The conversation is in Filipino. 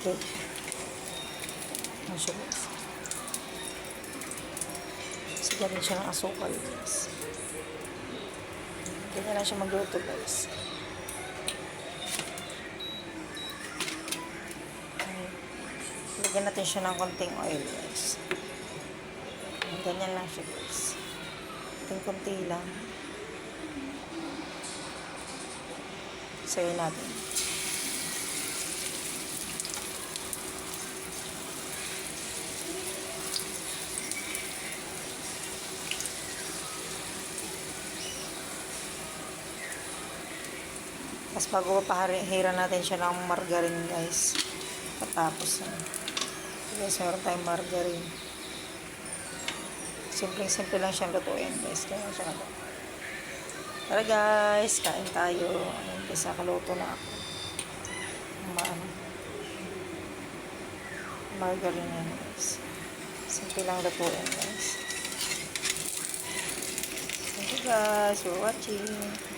Okay. Ang siya guys. Sigyan din siya ng asukal guys. Ganyan lang siya magluto guys. Lagyan natin siya ng konting oil guys. Ganyan lang siya guys. Konti lang. Sayin natin. Tapos bago pahira natin siya ng margarine guys. Patapos na. Guys, meron tayong margarine. Simpleng-simple lang siyang lutuin guys. Kaya siya na. Tara guys, kain tayo. Ayun guys, nakaluto na ako. Margarine yan guys. Simple lang lutuin guys. Thank you guys for watching.